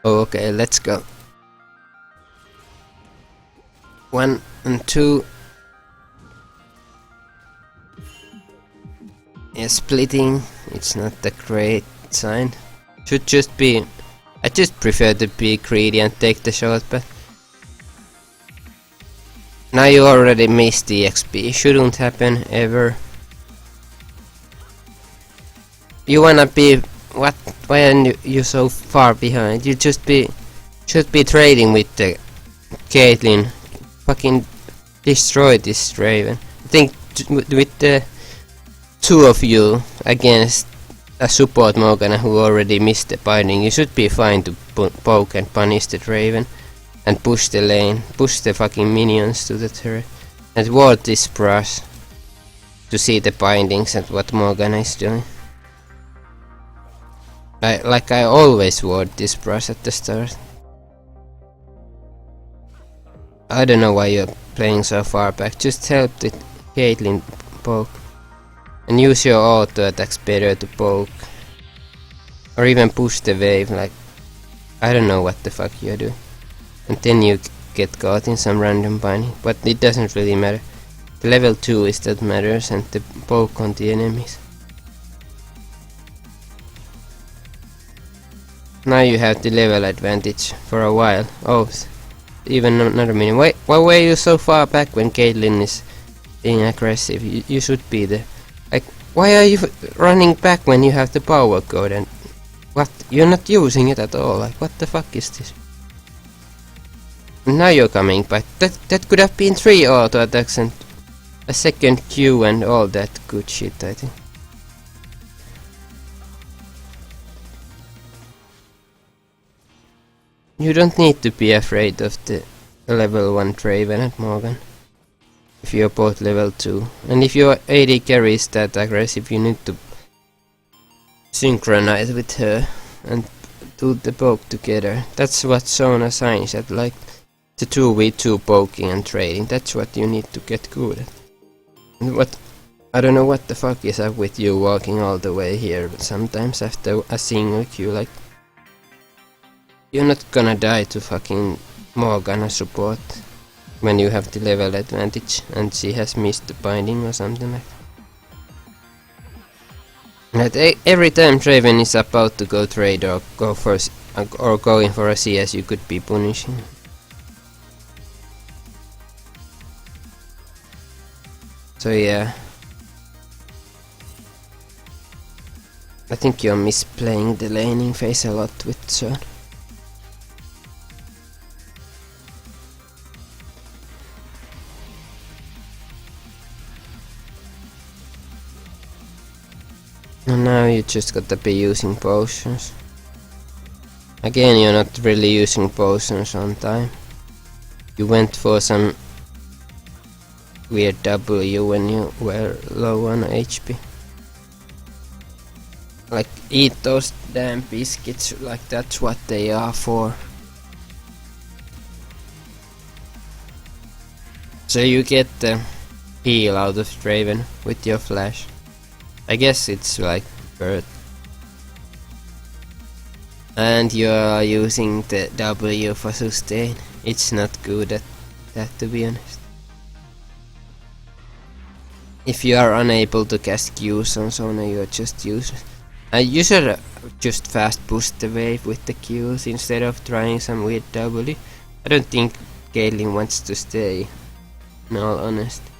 Okay, let's go. 1 and 2. Yeah, splitting. It's not a great sign. Should just be. I just prefer to be greedy and take the shot, but now you already missed the XP. Shouldn't happen ever. You wanna be what? Why are you so far behind? You just should be trading with the Caitlyn. Fucking destroy this Raven. I think with the two of you against a support Morgana who already missed the binding, you should be fine to poke and punish the Raven and push the lane, push the fucking minions to the turret and ward this brush to see the bindings and what Morgana is doing. I always ward this brush at the start. I don't know why you're playing so far back, just help the Caitlyn poke. And use your auto attacks better to poke. Or even push the wave, like I don't know what the fuck you do. And then you get caught in some random binding, but it doesn't really matter. The level 2 is that matters and the poke on the enemies. Now you have the level advantage for a while. Oh, even another minute. Why were you so far back when Caitlyn is being aggressive? You should be there. Like, why are you running back when you have the power code and what? You're not using it at all. Like, what the fuck is this? And now you're coming back. That could have been 3 auto attacks and a second Q and all that good shit, I think. You don't need to be afraid of the level 1 Draven and Morgan. If you're both level 2. And if your AD carry is that aggressive, you need to synchronize with her and do the poke together. That's what Sona signs at, like the 2v2 poking and trading. That's what you need to get good at. And I don't know what the fuck is up with you walking all the way here sometimes after a single Q, like you're not gonna die to fucking Morgana support when you have the level advantage and she has missed the binding or something like that. Every time Draven is about to go trade or go for or going for a CS, you could be punishing. So yeah, I think you're misplaying the laning phase a lot with Sona. And now you just gotta be using potions. Again, you're not really using potions on time. You went for some weird W when you were low on HP. Like, eat those damn biscuits, like that's what they are for. So you get the heal out of Draven with your flash. I guess it's like bird. And you are using the W for sustain. It's not good at that, to be honest. If you are unable to cast Qs on Sona, you're just useless. You should just fast push the wave with the Qs instead of trying some weird W. I don't think Caitlyn wants to stay, in all honesty.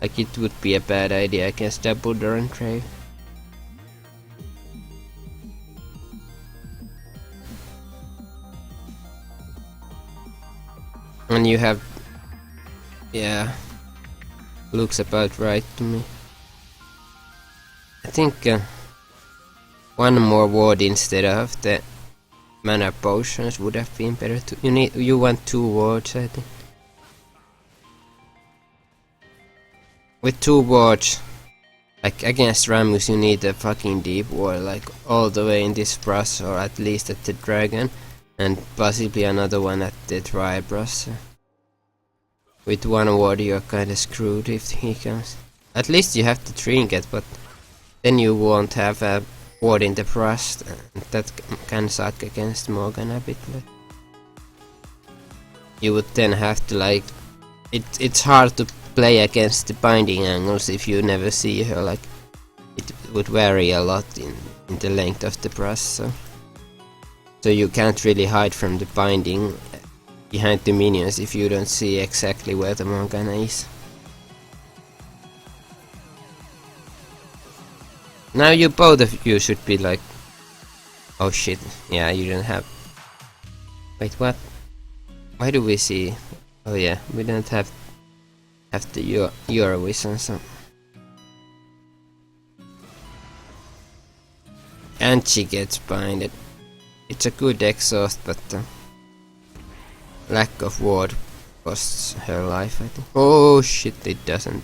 Like, it would be a bad idea against double Duran Trave. And you have... yeah... looks about right to me. I think one more ward instead of the mana potions would have been better too. You want 2 wards, I think. With 2 wards, like against Rammus, you need a fucking deep ward, like all the way in this brush, or at least at the dragon, and possibly another one at the dry brush. With 1 ward you're kinda screwed if he comes. At least you have the trinket, but then you won't have a ward in the brush, and that can suck against Morgan a bit. But you would then have to like it's hard to play against the binding angles if you never see her. Like it would vary a lot in the length of the brush, so you can't really hide from the binding behind the minions if you don't see exactly where the Morgana is. Now you both of you should be like, oh shit, yeah, you don't have. Wait, what? Why do we see? Oh yeah, we don't have the Eurovision, so. And she gets binded. It's a good exhaust, but lack of ward costs her life, I think. Oh shit, it doesn't.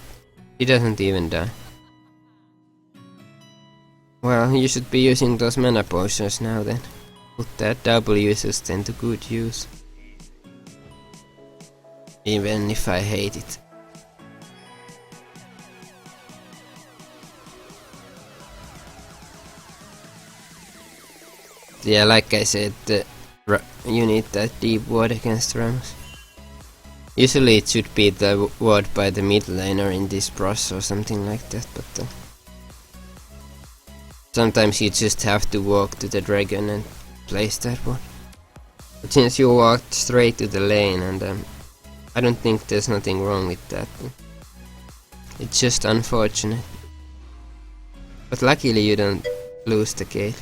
It doesn't even die. Well, you should be using those mana potions now then. Put that W system to good use. Even if I hate it. Yeah, like I said, you need that deep ward against Rams. Usually it should be the ward by the mid laner in this brush or something like that, but sometimes you just have to walk to the dragon and place that one. But since you walked straight to the lane, and I don't think there's nothing wrong with that. It's just unfortunate. But luckily you don't lose the game.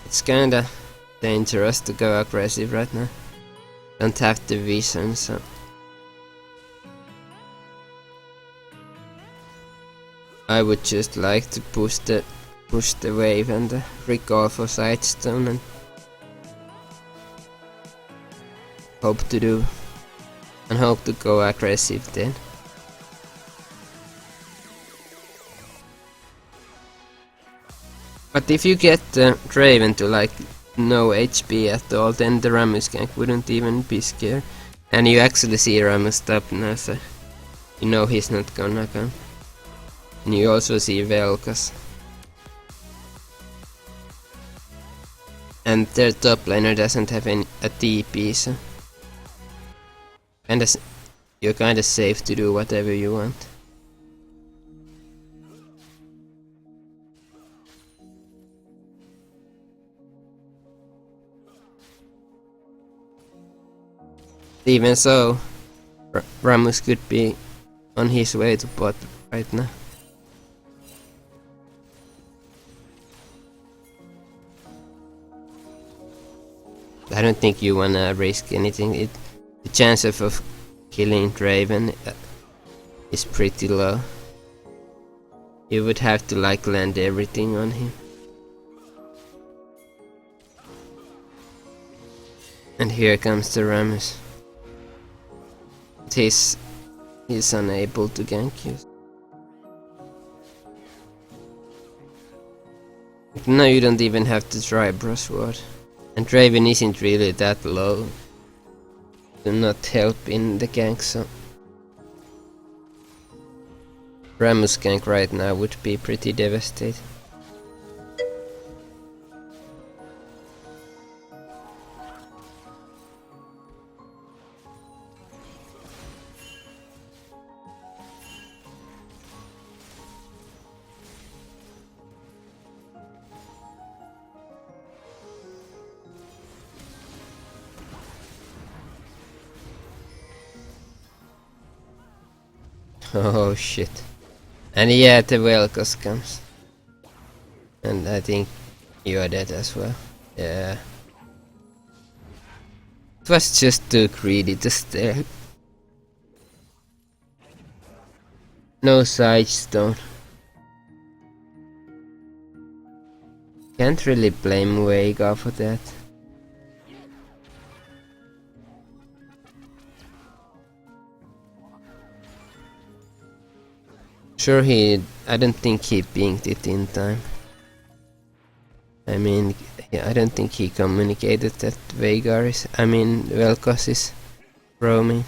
It's kinda dangerous to go aggressive right now. Don't have the vision, so. I would just like to push the wave and recall for sidestone and hope to go aggressive then. But if you get Draven to like no HP at all, then the Rammus gank wouldn't even be scared. And you actually see Rammus stop now, so you know he's not gonna come. And you also see Velkas. And their top laner doesn't have a TP, so you're kinda safe to do whatever you want. Even so, Rammus could be on his way to bot right now. I don't think you wanna risk anything. The chance of killing Draven is pretty low. You would have to like land everything on him. And here comes the Rammus. He's unable to gank you. Now you don't even have to try brushword. And Draven isn't really that low. Do not help in the gank, so Rammus gank right now would be pretty devastating. Oh shit. And yeah, the Velkas comes. And I think you are dead as well. Yeah. It was just too greedy to stay. No sidestone. Can't really blame Veigar for that. Sure, I don't think he pinged it in time. I mean, I don't think he communicated that Veigar is, Vel'Koz is roaming.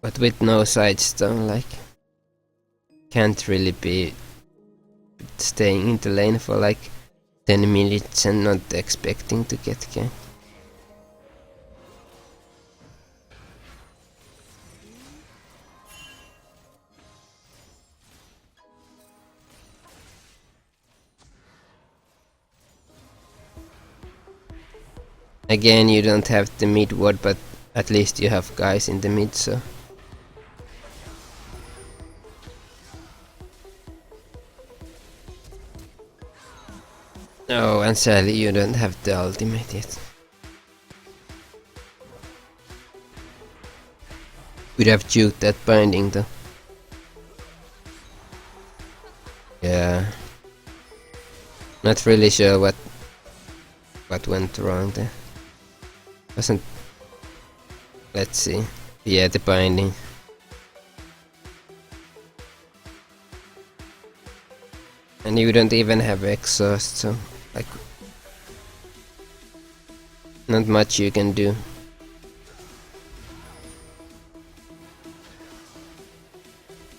But with no sidestone, like, can't really be staying in the lane for like 10 minutes and not expecting to get ganked. Again, you don't have the mid ward, but at least you have guys in the mid, so. Oh, and sadly you don't have the ultimate yet. Could have juked that binding though. Yeah. Not really sure what went wrong there. Wasn't. Let's see. Yeah, the binding. And you don't even have exhaust, so like not much you can do.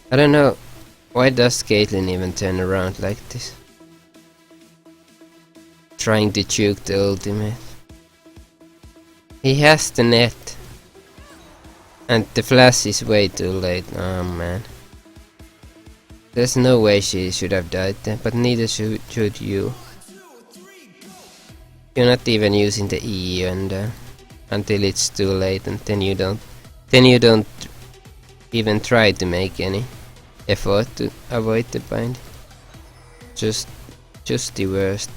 I don't know, why does Caitlyn even turn around like this? Trying to juke the ultimate. He has the net. And the flash is way too late. Oh man. There's no way she should have died there, but neither should you. You're not even using the E and until it's too late, and then you don't even try to make any effort to avoid the bind. Just the worst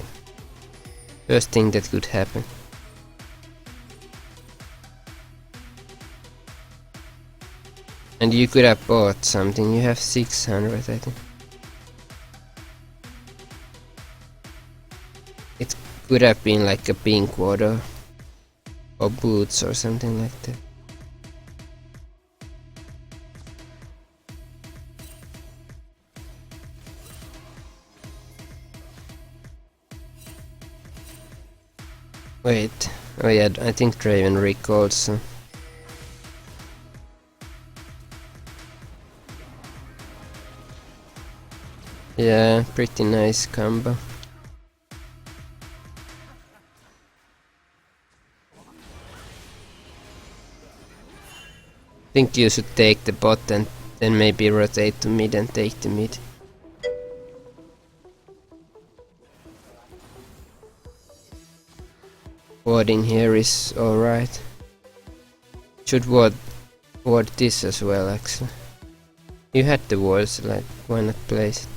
thing that could happen. And you could have bought something. You have 600, I think. It could have been like a pink water or boots or something like that. Wait, oh yeah, I think Draven recalled, so. Yeah, pretty nice combo. Think you should take the bot and then maybe rotate to mid and take the mid. Warding here is alright. Should ward this as well, actually. You had the wards, like, why not place it?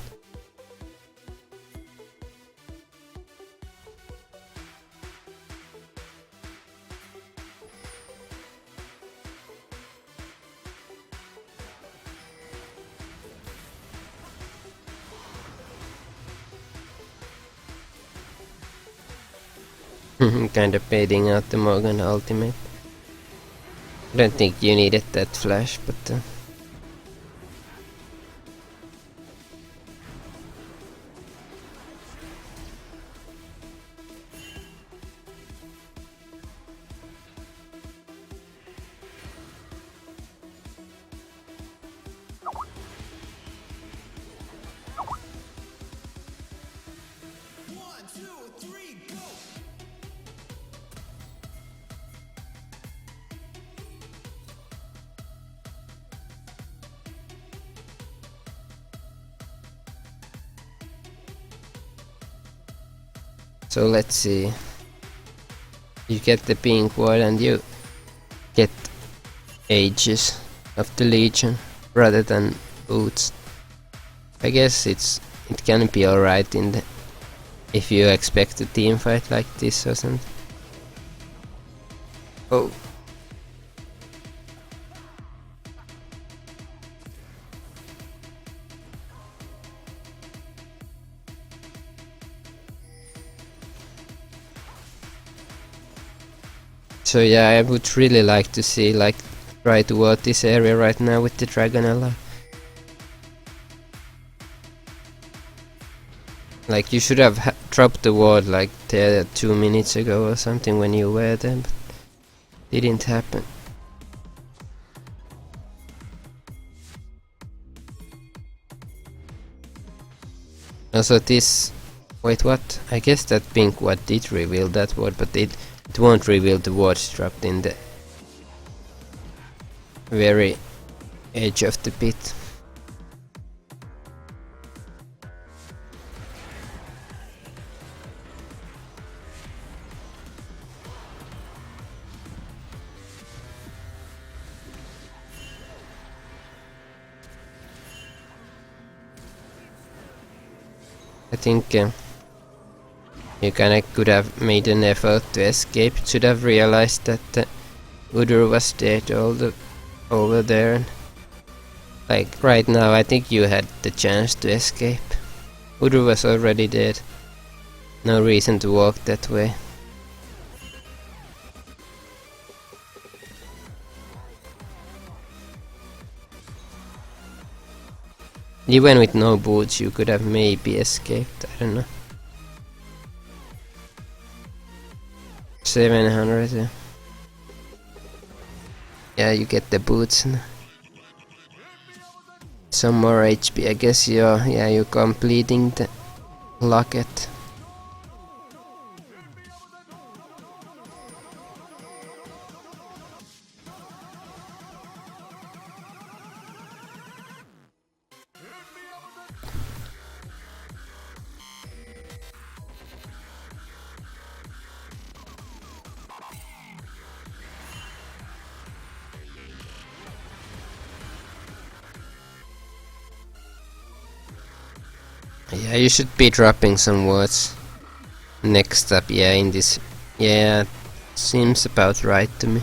Kinda baiting out the Morgan ultimate. I don't think you needed that flash, but so let's see. You get the pink ward and you get Aegis of the Legion rather than boots. I guess it can be alright in the if you expect a team fight like this or something. Oh. So yeah, I would really like to see, like, try to ward this area right now with the Dragon alive. Like you should have dropped the ward like there 2 minutes ago or something when you were there, but didn't happen. Also this... Wait, what? I guess that pink ward did reveal that ward, but it won't reveal the wards dropped in the very edge of the pit. I think you kinda could have made an effort to escape. Should have realized that Udur was dead over there. Like right now, I think you had the chance to escape. Udur was already dead. No reason to walk that way. Even with no boots, you could have maybe escaped. I don't know. 700. Yeah, you get the boots now. Some more HP. I guess you're completing the locket. Yeah, you should be dropping some words next up. Yeah, in this. Yeah, seems about right to me.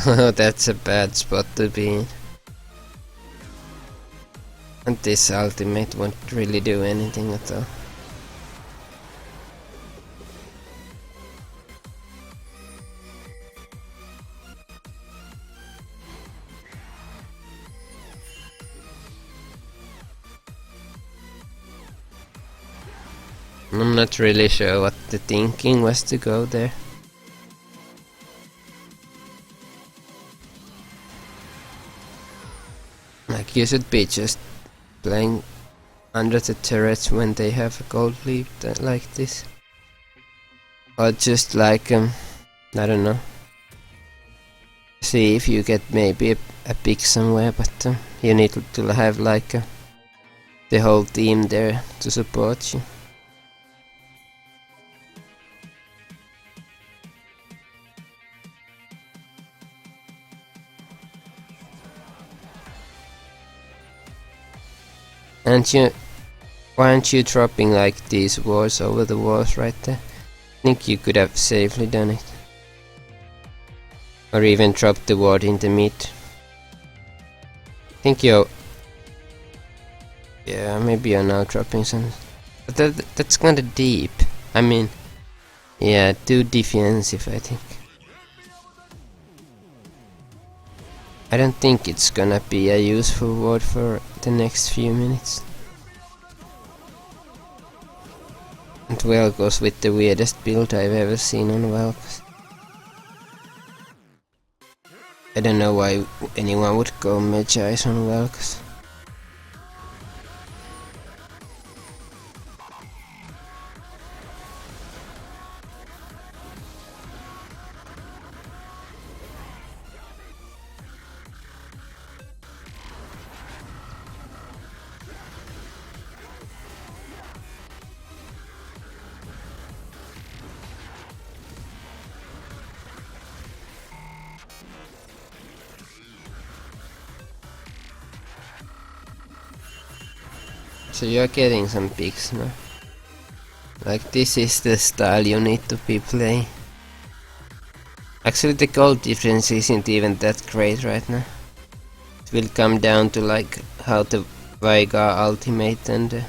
That's a bad spot to be in. And this ultimate won't really do anything at all. I'm not really sure what the thinking was to go there. Like you should be just playing under the turrets when they have a gold leap like this. Or just like, I don't know. See if you get maybe a pick somewhere, but you need to have like the whole team there to support you. And why aren't you dropping like these walls over the walls right there? I think you could have safely done it. Or even dropped the ward in the mid. I think you're... Yeah, maybe you're now dropping some... But that's kinda deep. I mean... Yeah, too defensive I think. I don't think it's gonna be a useful ward for the next few minutes. And Vel'Koz with the weirdest build I've ever seen on Vel'Koz. I don't know why anyone would go Magi's on Vel'Koz. So you're getting some picks now. Like this is the style you need to be playing. Actually, the gold difference isn't even that great right now. It will come down to like how the Veigar ultimate and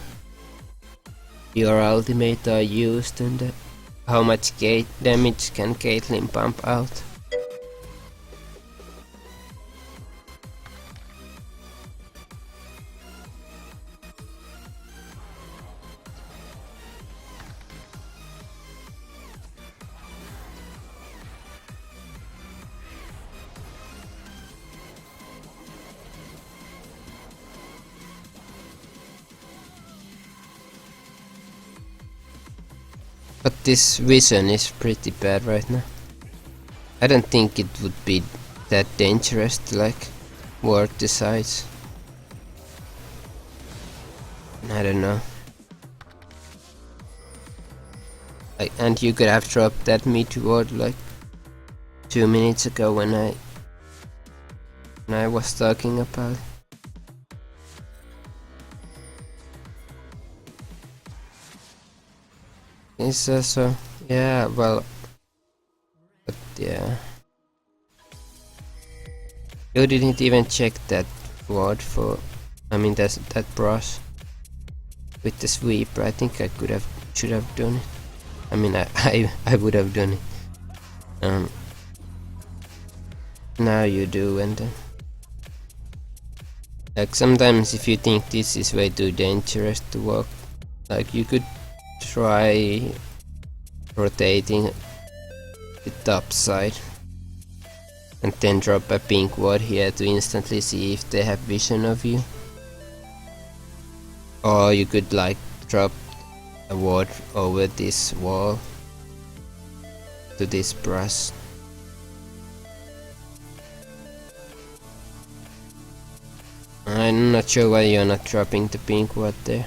your ultimate are used, and how much damage can Caitlyn pump out. But this vision is pretty bad right now. I don't think it would be that dangerous to like ward the sides. I don't know. Like, and you could have dropped that mid ward like 2 minutes ago when I was talking about. It's also, yeah, well, but yeah. You didn't even check that ward for, I mean that brush with the sweeper. I think I should have done it. I mean I would have done it. Now you do, and like sometimes if you think this is way too dangerous to walk, like you could try rotating the top side and then drop a pink ward here to instantly see if they have vision of you. Or you could like drop a ward over this wall to this brush. I'm not sure why you're not dropping the pink ward there.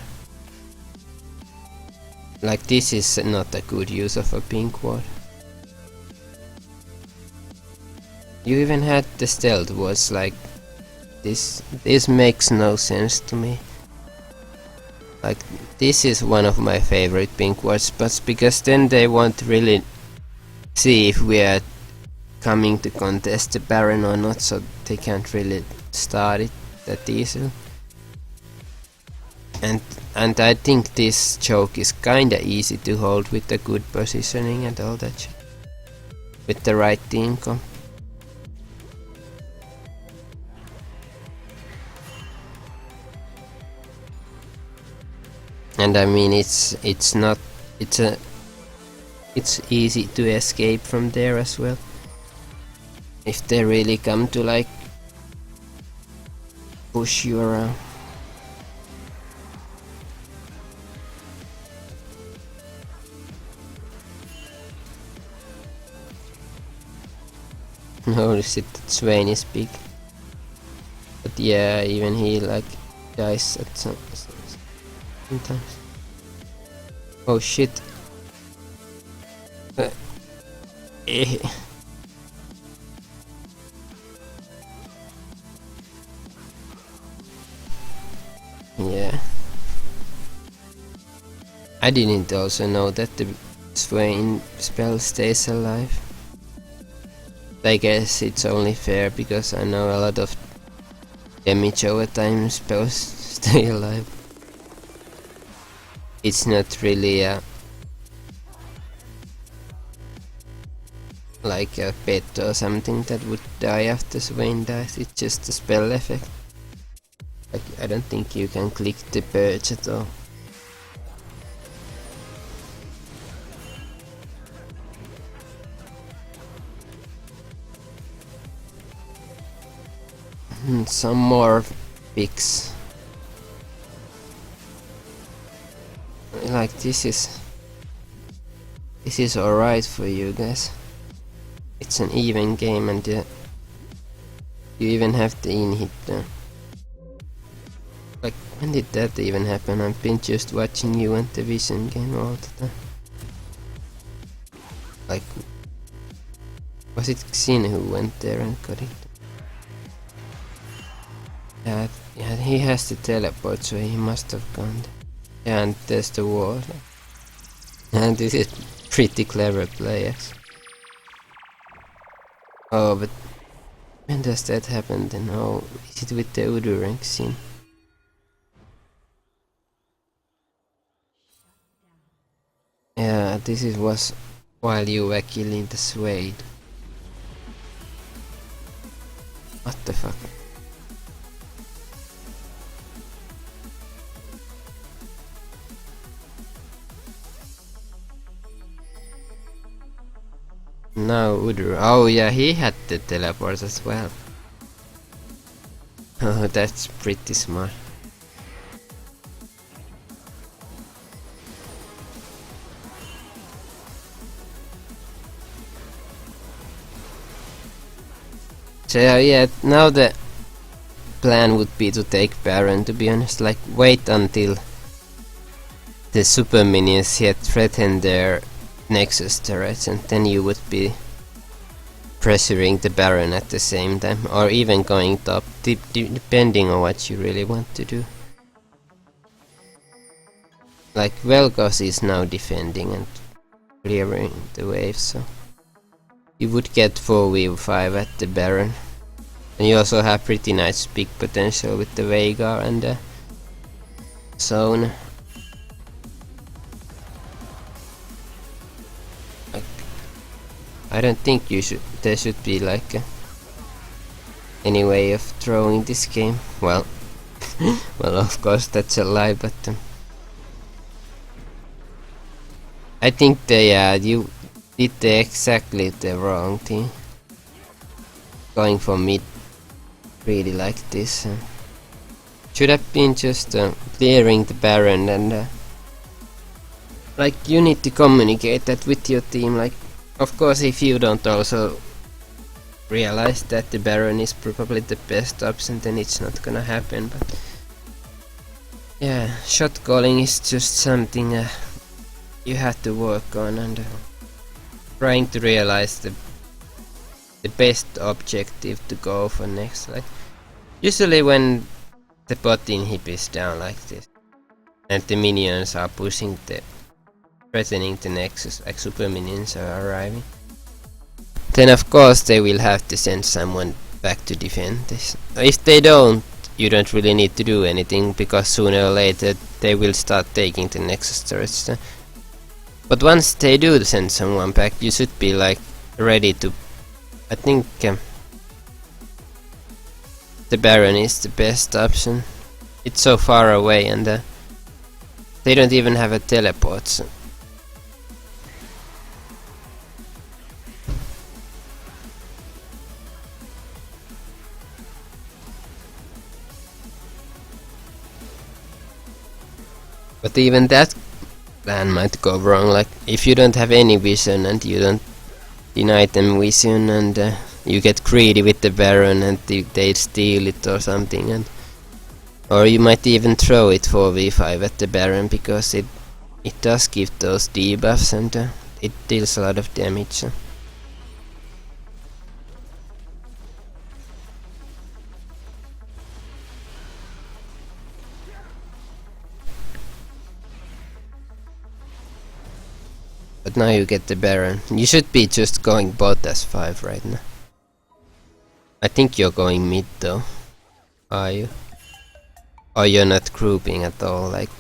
Like this is not a good use of a pink ward. You even had the stealth wards, like this makes no sense to me. Like this is one of my favorite pink wards, but because then they won't really see if we are coming to contest the Baron or not, so they can't really start it that easily. And I think this choke is kinda easy to hold with the good positioning and all that shit. With the right team comp. And I mean it's easy to escape from there as well. If they really come to like push you around. Notice it that Swain is big. But yeah, even he like dies at sometimes. Oh shit. Yeah. I didn't also know that the Swain spell stays alive. I guess it's only fair because I know a lot of damage over time spells stay alive. It's not really like a pet or something that would die after Swain dies, it's just a spell effect. Like, I don't think you can click the purge at all. Some more picks. Like this is alright for you guys. It's an even game, and you even have the in-hit there. Like, when did that even happen? I've been just watching you and the Vision game all the time. Like, was it Xin who went there and got it? Yeah, he has to teleport, so he must have gone there. Yeah, and there's the wall. And this is pretty clever players. Oh, but when does that happen then? Oh, is it with the Udu rank scene? Yeah, was while you were killing the Swade. What the fuck? Now Udur. Oh yeah, he had the teleport as well. Oh, that's pretty smart. So yeah, now the plan would be to take Baron, to be honest. Like, wait until the super minions yet threaten their Nexus turrets, and then you would be pressuring the Baron at the same time, or even going top, depending on what you really want to do. Like, Vel'Koz is now defending and clearing the wave, so you would get 4v5 at the Baron. And you also have pretty nice big potential with the Veigar and the Sona. I don't think there should be like any way of throwing this game. Well, well, of course that's a lie, but I think you did exactly the wrong thing. Going for mid really like this. Should have been just clearing the Baron, and like, you need to communicate that with your team. Like, of course, if you don't also realize that the Baron is probably the best option, then it's not gonna happen. But yeah, shot calling is just something you have to work on, and trying to realize the best objective to go for next. Like, usually when the bot inhib is down like this, and the minions are pushing threatening the Nexus, like super minions are arriving, then of course they will have to send someone back to defend this. If they don't, you don't really need to do anything, because sooner or later they will start taking the Nexus turrets. But once they do send someone back, you should be like ready to. I think the Baron is the best option. It's so far away, and they don't even have a teleport. So. But even that plan might go wrong. Like, if you don't have any vision and you don't deny them vision, and you get greedy with the Baron and they steal it or something, and or you might even throw it 4v5 at the Baron, because it does give those debuffs, and it deals a lot of damage. But now you get the Baron. You should be just going bot as 5 right now. I think you're going mid though. Are you? Or you're not grouping at all, like...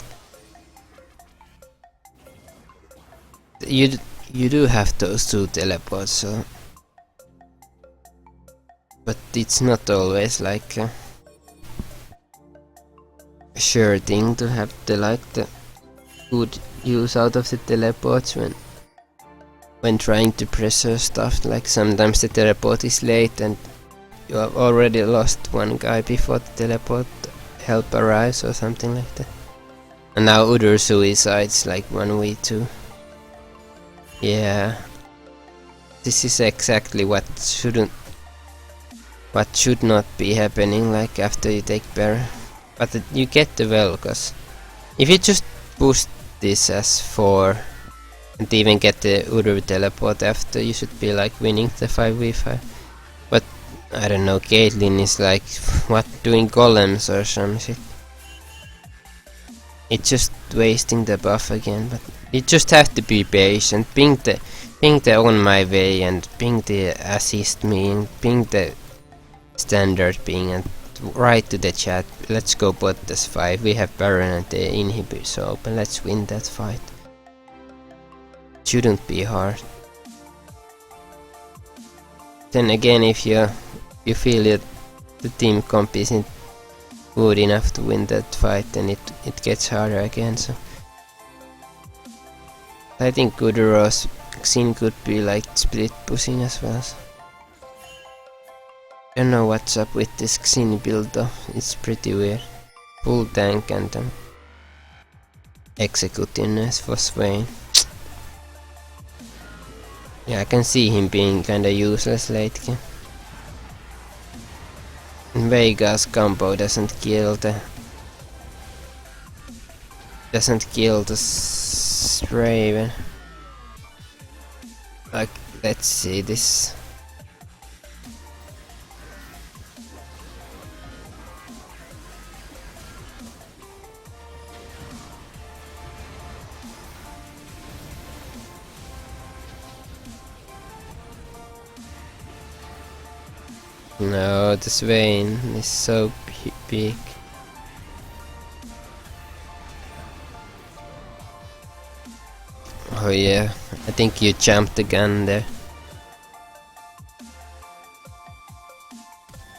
You do have those 2 teleports, so... But it's not always like a sure thing to have the good use out of the teleports when trying to pressure stuff. Like, sometimes the teleport is late and you have already lost one guy before the teleport help arrives or something like that. And now Udur suicides like 1v2. Yeah. This is exactly what should not be happening, like, after you take Baron. But you get the Vel'Koz. If you just push this as 4 and even get the Udur teleport after, you should be like winning the 5v5. But I don't know, Caitlyn is like, what, doing golems or some shit. It's just wasting the buff again, but you just have to be patient. Ping the Ping the on my way and ping the assist me and ping the standard ping and write to the chat. Let's go bot this fight. We have Baron and the inhibitors open. Let's win that fight. Shouldn't be hard. Then again, if you feel that the team comp isn't good enough to win that fight, then it gets harder again. So I think Kuduro's Xin could be like split pushing as well. So. Don't know what's up with this Xin build though. It's pretty weird. Full tank and executiveness for Swain. Yeah, I can see him being kinda useless late game. Vega's combo doesn't kill the Raven. Like, let's see this. No, the Swain is so big. Oh yeah, I think you jumped the gun there.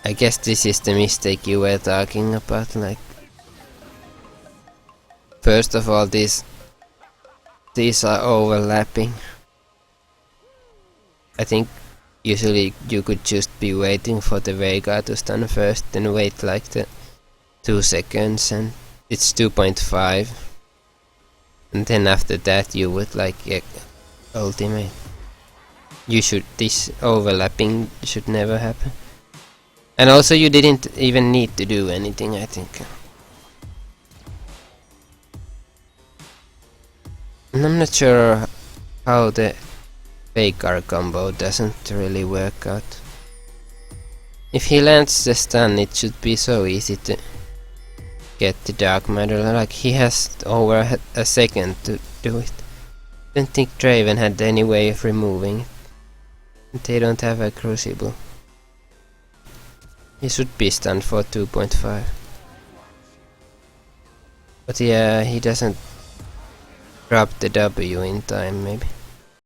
I guess this is the mistake you were talking about, like... First of all, these are overlapping. I think usually you could just be waiting for the Vega to stun first, then wait like the 2 seconds and it's 2.5. And then after that you would like ultimate. This overlapping should never happen. And also you didn't even need to do anything, I think. And I'm not sure how the Veigar combo doesn't really work out. If he lands the stun, it should be so easy to get the Dark Matter. Like, he has over a second to do it. Don't think Draven had any way of removing it. They don't have a Crucible. He should be stunned for 2.5. But yeah, he doesn't drop the W in time, maybe.